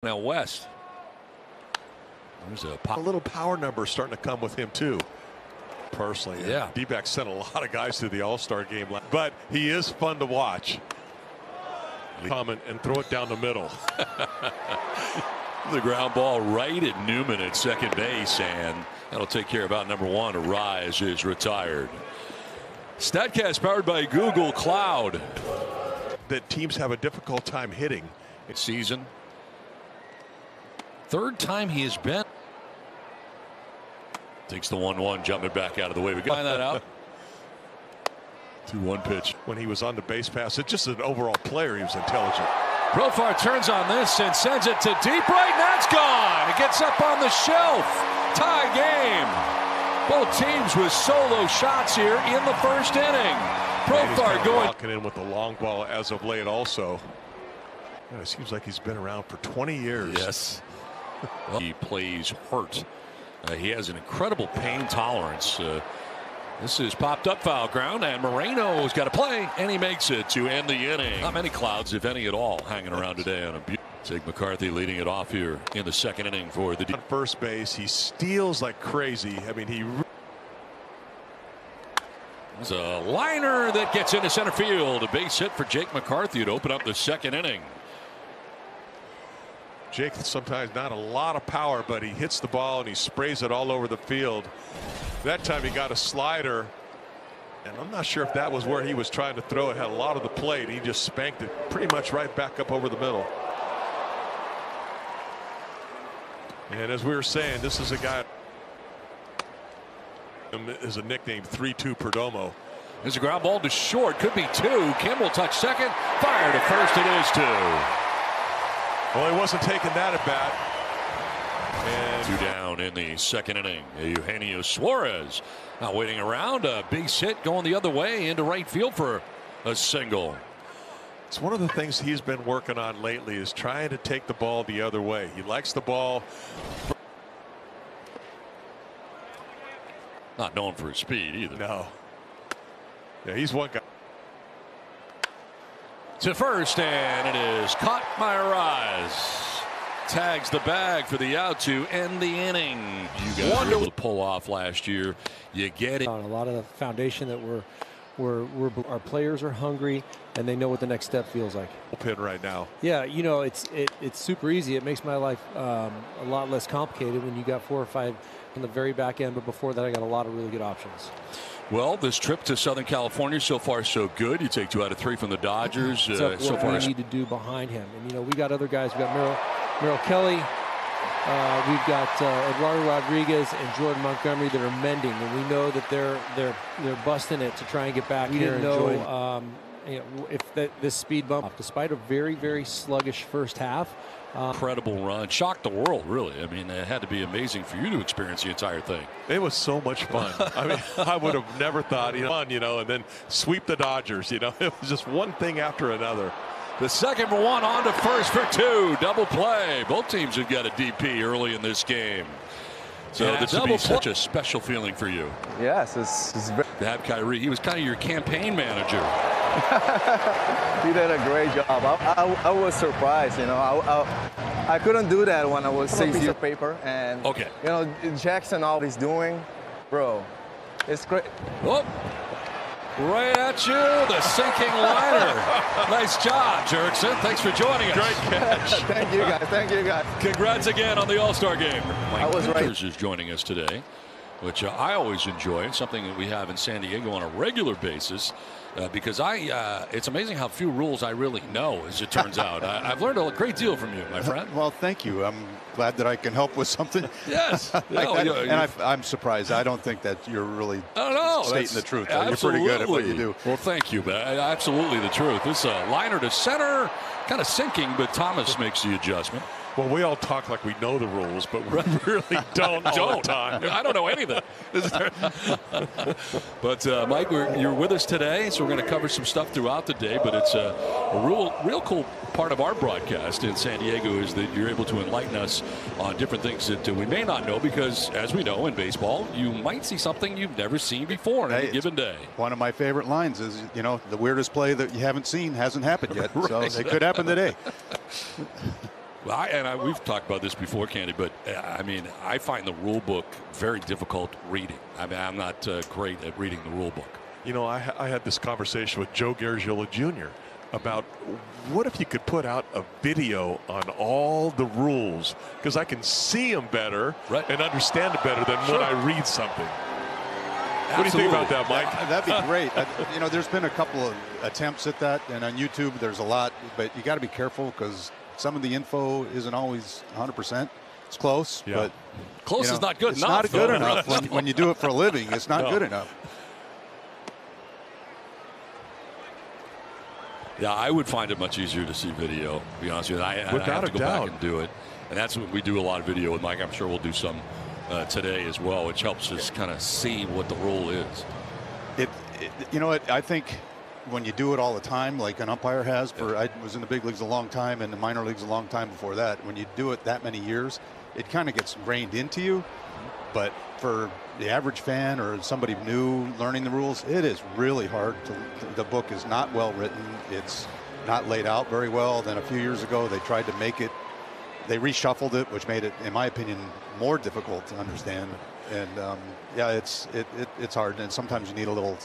Now West. There's a little power number starting to come with him too. Personally, yeah. D-backs sent a lot of guys to the All-Star game, but he is fun to watch. Comment and throw it down the middle. The ground ball right at Newman at second base, and that'll take care of out number one. Arise is retired. Statcast powered by Google Cloud. That teams have a difficult time hitting. Season. Third time he has been. Takes the 1-1, jumping back out of the way. We find that out. 2-1 pitch. When he was on the base pass, it's just an overall player. He was intelligent. Profar turns on this and sends it to deep right, and that's gone. It gets up on the shelf. Tie game. Both teams with solo shots here in the first inning. Profar going. Walking in with the long ball as of late also. It seems like he's been around for 20 years. Yes. Well, he plays hurt. He has an incredible pain tolerance. This is popped up foul ground, and Moreno's got to play, and he makes it to end the inning. Not many clouds, if any at all, hanging around today on a Jake McCarthy leading it off here in the second inning for the on first base. He steals like crazy. I mean, there's a liner that gets into center field. A base hit for Jake McCarthy to open up the second inning. Jake sometimes not a lot of power, but he hits the ball and he sprays it all over the field. That time he got a slider, and I'm not sure if that was where he was trying to throw it. Had a lot of the plate. He just spanked it pretty much right back up over the middle. And as we were saying, this is a guy is a nickname 3-2 Perdomo. There's a ground ball to short, could be two. Kimball touch second, fire to first. It is two. Well, he wasn't taking that at bat. And two down in the second inning. Eugenio Suarez not waiting around. A base hit going the other way into right field for a single. It's one of the things he's been working on lately is trying to take the ball the other way. He likes the ball. Not known for his speed either. No. Yeah, he's one guy. To first, and it is caught by Arise. Tags the bag for the out to end the inning. You guys were able to pull off last year. You get it. On a lot of the foundation that our players are hungry and they know what the next step feels like. Pin right now. Yeah, you know, it's super easy. It makes my life a lot less complicated when you got 4 or 5 on the very back end, but before that I got a lot of really good options. Well, this trip to Southern California so far so good. You take 2 out of 3 from the Dodgers. So far, we need to do behind him, and you know we got other guys. We got Merrill Kelly. We've got Eduardo Rodriguez and Jordan Montgomery that are mending, and we know that they're busting it to try and get back here. We didn't know, you know, if this speed bump, despite a very, very sluggish first half. Incredible run. Shocked the world, really. I mean, it had to be amazing for you to experience the entire thing. It was so much fun. I mean, I would have never thought, and then sweep the Dodgers, It was just one thing after another. The second for one, on to first for 2. Double play. Both teams have got a DP early in this game. So the double play, such a special feeling for you. Yes, it's very. To have Kyrie, he was kind of your campaign manager. He did a great job. I was surprised, I couldn't do that when I was 6-0 paper, and Jackson, all he's doing, bro, it's great. Oh, right at you, the sinking liner. Nice job, Jurickson. Thanks for joining us. Great catch. Thank you guys. Thank you guys. Congrats again on the All-Star game. Mike Winters right. is joining us today, which I always enjoy. It's something that we have in San Diego on a regular basis. Because it's amazing how few rules I really know, as it turns out. I've learned a great deal from you, my friend. Well, thank you. I'm glad that I can help with something. Yes. I'm surprised. I don't think that you're really stating the truth. You're pretty good at what you do. Well, thank you. But absolutely the truth. This liner to center, kind of sinking, but Thomas makes the adjustment. Well, we all talk like we know the rules, but we really don't all the time. I don't know anything. But, Mike, you're with us today, so we're going to cover some stuff throughout the day. But it's a real cool part of our broadcast in San Diego is that you're able to enlighten us on different things that we may not know because, as we know, in baseball, you might see something you've never seen before on any given day. One of my favorite lines is, the weirdest play that you haven't seen hasn't happened yet. Right. So it could happen today. Well, we've talked about this before, Candy, but I mean, I find the rule book very difficult reading. I mean, I'm not great at reading the rule book. You know, I had this conversation with Joe Garagiola Jr. about what if you could put out a video on all the rules, because I can see them better and understand it better than when I read something. Absolutely. What do you think about that, Mike? That'd be great. You know, there's been a couple of attempts at that, and on YouTube there's a lot, but you got to be careful because some of the info isn't always 100%. It's close, but close is not good it's enough. It's not good enough when you do it for a living. It's not good enough. Yeah, I would find it much easier to see video, to be honest with you. I have to go back and do it. And that's what we do a lot of video with Mike. I'm sure we'll do some today as well, which helps us kind of see what the rule is. You know what? I think when you do it all the time, like an umpire has, I was in the big leagues a long time and the minor leagues a long time before that. When you do it that many years, it kind of gets ingrained into you. But for the average fan or somebody new learning the rules, it is really hard. The book is not well written. It's not laid out very well. Then a few years ago, they tried to make it. They reshuffled it, which made it, in my opinion, more difficult to understand. And yeah, it's hard. And sometimes you need a little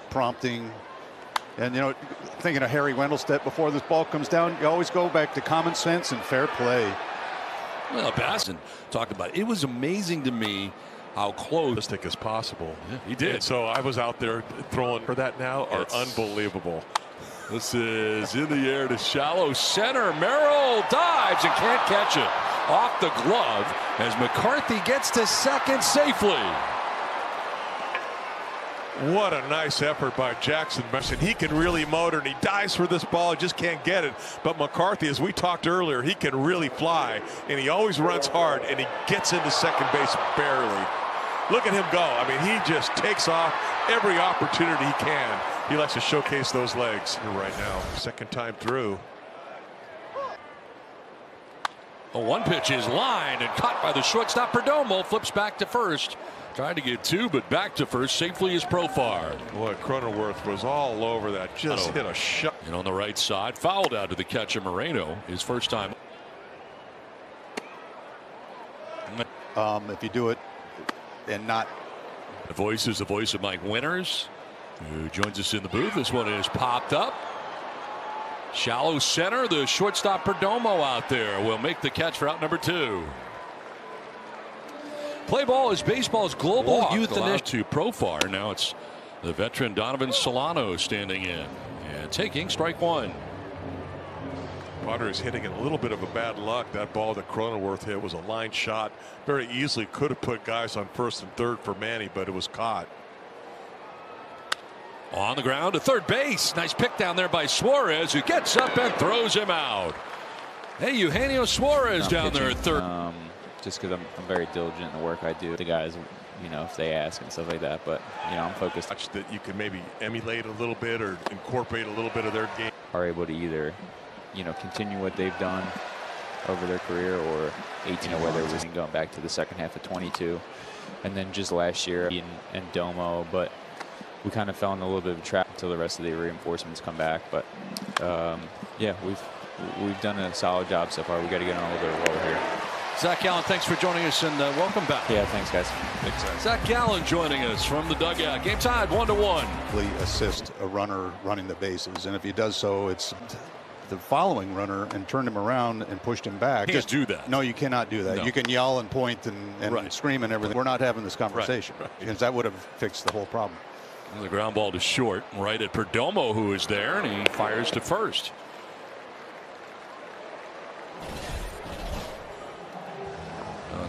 prompting. And you know, thinking of Harry Wendelstedt before this ball comes down, you always go back to common sense and fair play. Well, Baston talked about it. It was amazing to me how close as possible. Yeah, he did. And so I was out there throwing for that now are unbelievable. This is in the air to shallow center. Merrill dives and can't catch it. Off the glove as McCarthy gets to second safely. What a nice effort by Jackson. He can really motor, and he dives for this ball, just can't get it. But McCarthy, as we talked earlier, he can really fly, and he always runs hard, and he gets into second base barely. Look at him go. I mean, he just takes off every opportunity he can. He likes to showcase those legs here right now. Second time through. A one pitch is lined and caught by the shortstop. Perdomo flips back to first. Tried to get two, but back to first safely is Profar. Boy, Cronenworth was all over that. Just hit a shot. And on the right side, fouled out to the catcher Moreno. His first time. If you do it and not. The voice is the voice of Mike Winters, who joins us in the booth. This one is popped up. Shallow center. The shortstop Perdomo out there will make the catch for out number 2. Play ball is baseball's global youth initiative to Profar. Now it's the veteran Donovan Solano standing in and taking strike 1. Padres hitting in a little bit of a bad luck. That ball that Cronenworth hit was a line shot. Very easily could have put guys on first and third for Manny, but it was caught. On the ground to third base. Nice pick down there by Suarez, who gets up and throws him out. Hey, Eugenio Suarez down there at third. Just because I'm very diligent in the work I do. The guys, you know, if they ask and stuff like that, but you know, I'm focused. That you can maybe emulate a little bit or incorporate a little bit of their game. Are able to either, you know, continue what they've done over their career, or 18, you know, whether it was going back to the second half of 22, and then just last year and Domo, but we kind of fell in a little bit of a trap until the rest of the reinforcements come back. But yeah, we've done a solid job so far. We got to get on a little bit of roll here. Zach Gallen, thanks for joining us, and welcome back. Yeah, thanks, guys. Zach Gallen joining us from the dugout. Game tied 1-1. Assist a runner running the bases, and if he does so, it's the following runner and turned him around and pushed him back. Just do that. No, you cannot do that. No. You can yell and point and scream and everything. We're not having this conversation because that would have fixed the whole problem. And the ground ball to short, right at Perdomo, who is there, and he fires to first.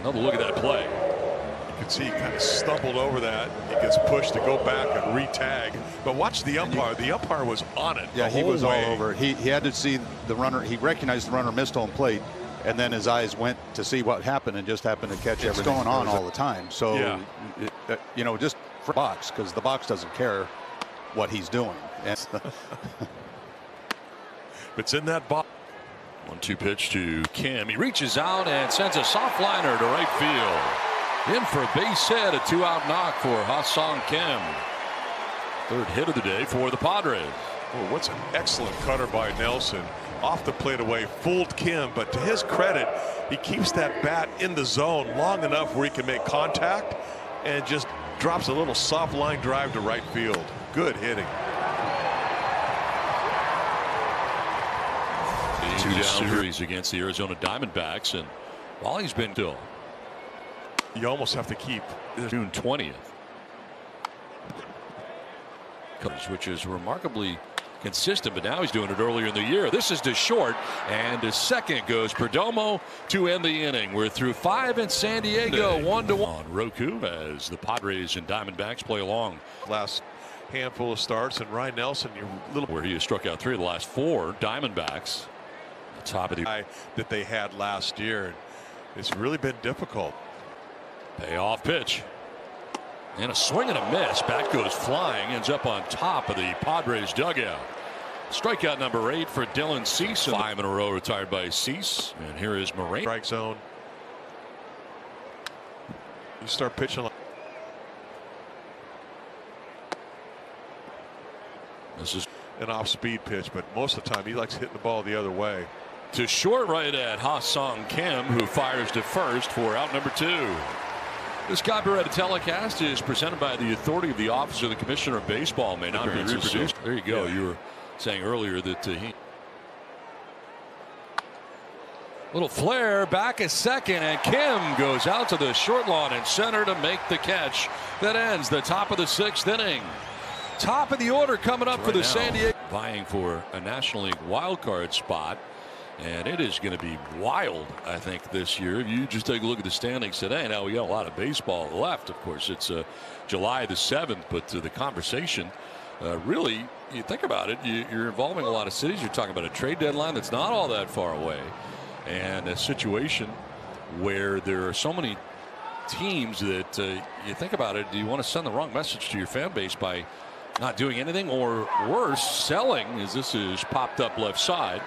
Another look at that play. You can see he kind of stumbled over that. He gets pushed to go back and re-tag. But watch the umpire. The umpire was on it. Yeah, he was all over. He had to see the runner. He recognized the runner missed home plate, and then his eyes went to see what happened and just happened to catch everything. It's going on all the time. So, you know, just for the box, because the box doesn't care what he's doing. And it's in that box. 1-2 pitch to Kim. He reaches out and sends a soft liner to right field. In for a base hit, a 2-out knock for Ha-Seong Kim. Third hit of the day for the Padres. Oh, what's an excellent cutter by Nelson. off the plate away, fooled Kim, but to his credit, he keeps that bat in the zone long enough where he can make contact and just drops a little soft line drive to right field. Good hitting. Two down series against the Arizona Diamondbacks, and while he's been still, you almost have to keep June 20th, which is remarkably consistent, but now he's doing it earlier in the year. This is to short, and to second goes Perdomo to end the inning. We're through 5 in San Diego, 1-1 on Roku as the Padres and Diamondbacks play along. Last handful of starts, and Ryan Nelson, where he has struck out 3 of the last 4 Diamondbacks. Top of the guy that they had last year. It's really been difficult. Payoff pitch. And a swing and a miss. Bat goes flying. Ends up on top of the Padres dugout. Strikeout number 8 for Dylan Cease. 5 in a row retired by Cease. And here is Moreno. Strike zone. You start pitching. This is an off-speed pitch, but most of the time he likes hitting the ball the other way. To short right at Ha-Sung Kim, who fires to first for out number 2. This copyrighted telecast is presented by the authority of the Office of the Commissioner of Baseball. May not be reproduced. There you go. Yeah. You were saying earlier that he. Little flare back at second, and Kim goes out to the short lawn and center to make the catch that ends the top of the 6th inning. Top of the order coming up for the San Diego. Vying for a National League wild card spot. And it is going to be wild, I think, this year. If you just take a look at the standings today. Now, we got a lot of baseball left. Of course, it's July the 7th, but the conversation, really, you think about it, you're involving a lot of cities. You're talking about a trade deadline that's not all that far away, and a situation where there are so many teams that you think about it, do you want to send the wrong message to your fan base by not doing anything, or worse, selling, as this is popped up left side.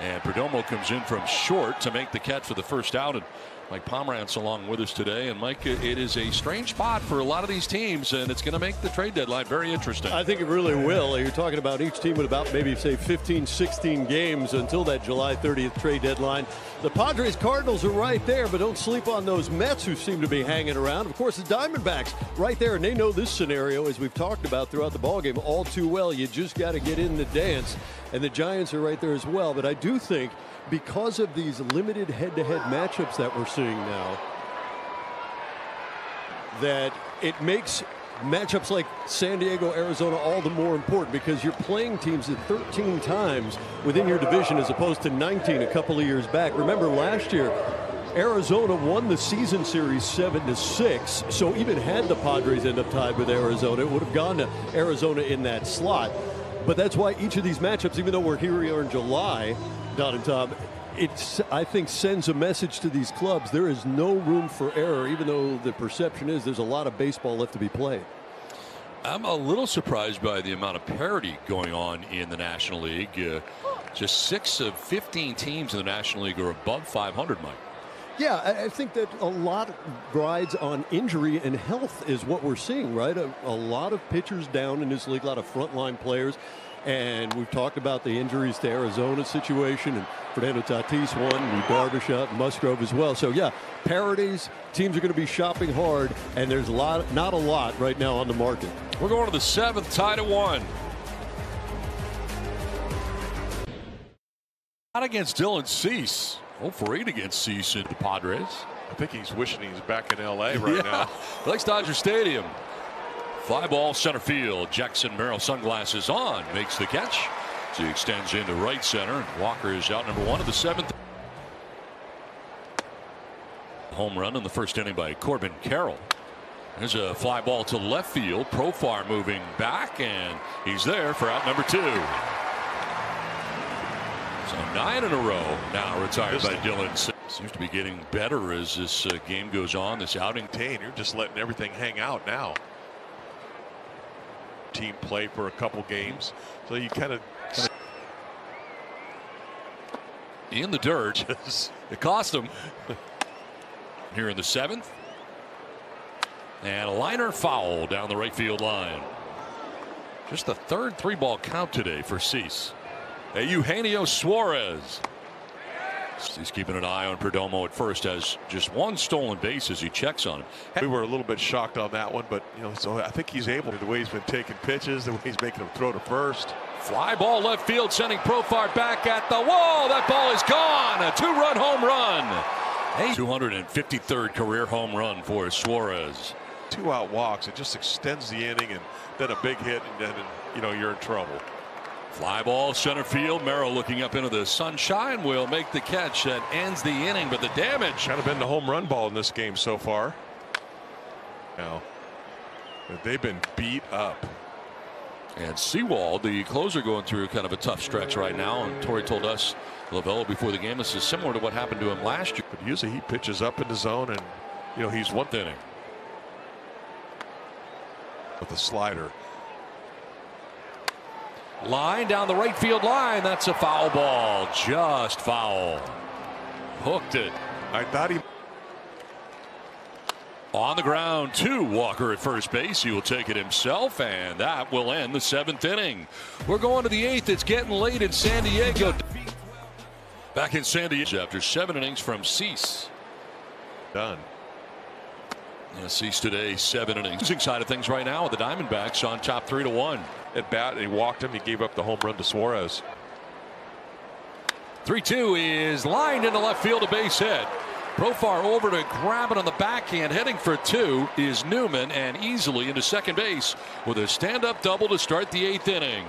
And Perdomo comes in from short to make the catch for the first out. And Mike Pomerantz along with us today. And Mike, it is a strange spot for a lot of these teams, and it's going to make the trade deadline very interesting. I think it really will. You're talking about each team with about maybe, say, 15, 16 games until that July 30th trade deadline. The Padres Cardinals are right there, but don't sleep on those Mets who seem to be hanging around. Of course, the Diamondbacks right there, and they know this scenario, as we've talked about throughout the ballgame, all too well. You just got to get in the dance. And the Giants are right there as well. But I do think because of these limited head-to-head matchups that we're seeing now, that it makes matchups like San Diego, Arizona all the more important, because you're playing teams at 13 times within your division as opposed to 19 a couple of years back. Remember last year, Arizona won the season series 7-6. So even had the Padres end up tied with Arizona, it would have gone to Arizona in that slot. But that's why each of these matchups, even though we're here in July, Don and Tom, I think sends a message to these clubs. There is no room for error, even though the perception is there's a lot of baseball left to be played. I'm a little surprised by the amount of parity going on in the National League. Just 6 of 15 teams in the National League are above 500, Mike. Yeah, I think that a lot rides on injury and health is what we're seeing, right? A lot of pitchers down in this league, a lot of frontline players. And we've talked about the injuries to Arizona situation, and Fernando Tatis won, and Darvish out, and Musgrove as well. So, yeah, parities, teams are going to be shopping hard, and there's not a lot right now on the market. We're going to the 7th, tied at 1. Not against Dylan Cease. 0-for-8 against Cease at the Padres. I think he's wishing he's back in L.A. right now. He likes Dodger Stadium. Fly ball center field. Jackson Merrill, sunglasses on, makes the catch. So he extends into right center. Walker is out number 1 of the 7th. Home run in the first inning by Corbin Carroll. There's a fly ball to left field. Profar moving back, and he's there for out number 2. So 9 in a row now retired by Dylan. Seems to be getting better as this game goes on. This outing. You're just letting everything hang out now. Team play for a couple games, so you kind of in the dirt. It cost him. Here in the 7th, and a liner foul down the right field line. Just the 3rd 3-ball count today for Cease. Eugenio Suarez. He's keeping an eye on Perdomo at first, has just one stolen base as he checks on him. We were a little bit shocked on that one, but so I think he's able to, the way he's been taking pitches, the way he's making them throw to first. Fly ball left field, sending Profar back at the wall. That ball is gone. A 2-run home run. 253rd career home run for Suarez. 2 out walks. It just extends the inning, and then a big hit, and then you're in trouble. Fly ball center field. Merrill looking up into the sunshine will make the catch that ends the inning, but the damage kind of been the home run ball in this game so far. Now they've been beat up. And Sewald, the closer, going through kind of a tough stretch right now. And Torrey told us, Lavelle, before the game, this is similar to what happened to him last year. But usually he pitches up in the zone, and he's one inning with a slider. Line down the right field line. That's a foul ball. Just foul. Hooked it. I thought he. On the ground, 2. Walker at first base. He will take it himself, and that will end the 7th inning. We're going to the 8th. It's getting late in San Diego. Back in San Diego after 7 innings from Cease. Done. Yeah, Cease today 7 innings. Losing side of things right now with the Diamondbacks on top 3-1. At bat, he walked him. He gave up the home run to Suarez. 3-2 is lined into left field, a base hit. Profar over to grab it on the backhand. Heading for 2 is Newman, and easily into second base with a stand-up double to start the 8th inning.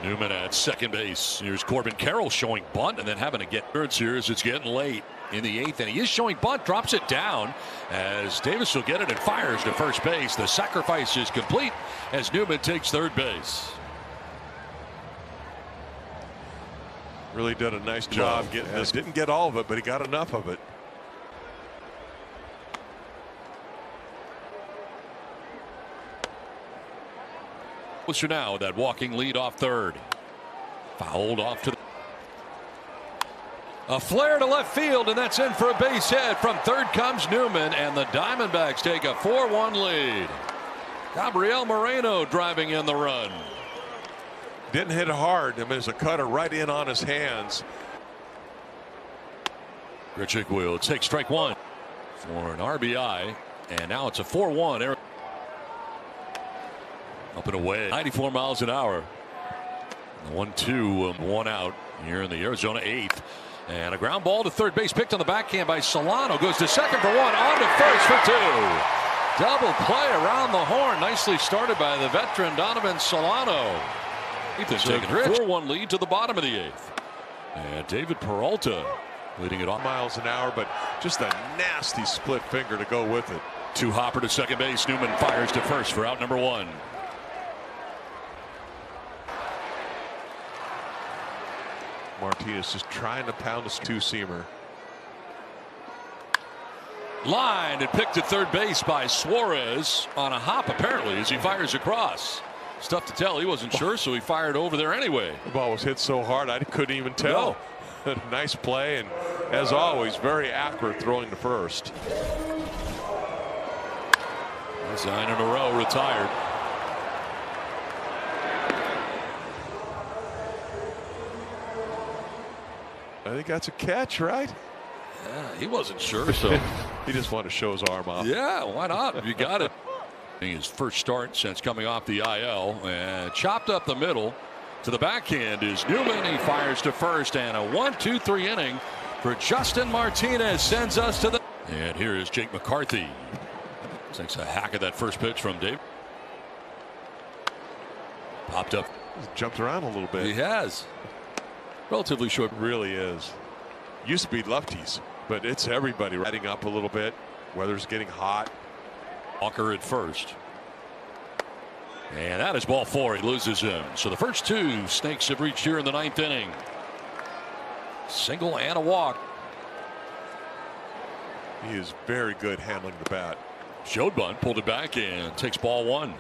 Newman at second base. Here's Corbin Carroll showing bunt and then having to get thirds here as it's getting late in the 8th, and he is showing bunt, drops it down as Davis will get it and fires to first base. The sacrifice is complete as Newman takes third base. Really did a nice job getting this. Didn't get all of it, but he got enough of it. Closer now, that walking lead off third. Fouled off to the. A flare to left field, and that's in for a base hit. From third comes Newman, and the Diamondbacks take a 4-1 lead. Gabriel Moreno driving in the run. Didn't hit it hard. I mean, there's a cutter right in on his hands. Grichuk will take strike 1 for an RBI, and now it's a 4-1. Up and away, 94 miles an hour. 1-2, 1 out here in the Arizona 8th. And a ground ball to third base, picked on the backhand by Solano. Goes to second for 1, on to first for 2. Double play around the horn. Nicely started by the veteran Donovan Solano. Ethan's taking a 4-1 lead to the bottom of the 8th. And David Peralta leading it off. Miles an hour, but just a nasty split finger to go with it. 2 hopper to second base. Newman fires to first for out number 1. Martinez just trying to pound this 2-seamer. Lined and picked at third base by Suarez on a hop, apparently, as he fires across. It's tough to tell. He wasn't sure, so he fired over there anyway. The ball was hit so hard I couldn't even tell. No. Nice play, and as always, very accurate throwing to first. 9 in a row retired. I think that's a catch, right? Yeah, he wasn't sure, so he just wanted to show his arm off. Yeah, why not? You got it. His first start since coming off the IL, and chopped up the middle to the backhand is Newman. He fires to first, and a 1-2-3 inning for Justin Martinez sends us to the. And here is Jake McCarthy. Takes a hack at that first pitch from Dave. Popped up. He's jumped around a little bit. He has. Relatively short. Really is. Used to be lefties, but it's everybody riding up a little bit. Weather's getting hot. Walker at first. And that is ball 4. He loses him. So the first 2 Snakes have reached here in the 9th inning. Single and a walk. He is very good handling the bat. Showed bunt, pulled it back, and takes ball 1.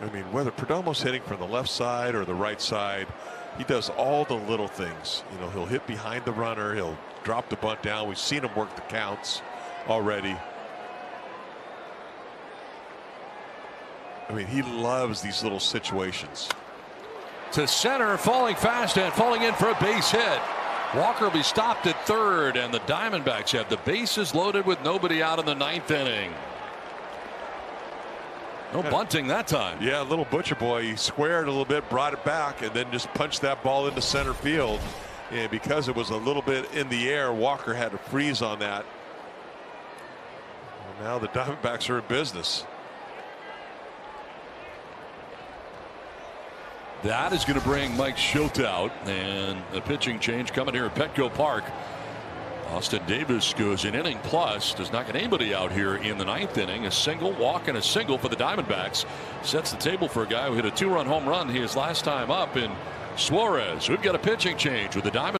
I mean, whether Perdomo's hitting from the left side or the right side, he does all the little things. You know, he'll hit behind the runner. He'll drop the bunt down. We've seen him work the counts already. I mean, he loves these little situations. To center, falling fast and falling in for a base hit. Walker will be stopped at third, and the Diamondbacks have the bases loaded with nobody out in the 9th inning. No bunting that time. Yeah, little butcher boy, he squared a little bit, brought it back, and then just punched that ball into center field. And because it was a little bit in the air, Walker had to freeze on that. Well, now the Diamondbacks are in business. That is going to bring Mike Schilt out, and a pitching change coming here at Petco Park. Austin Davis goes an inning plus, does not get anybody out here in the 9th inning. A single walk and a single for the Diamondbacks sets the table for a guy who hit a 2-run home run his last time up in Suarez. We've got a pitching change with the Diamondbacks.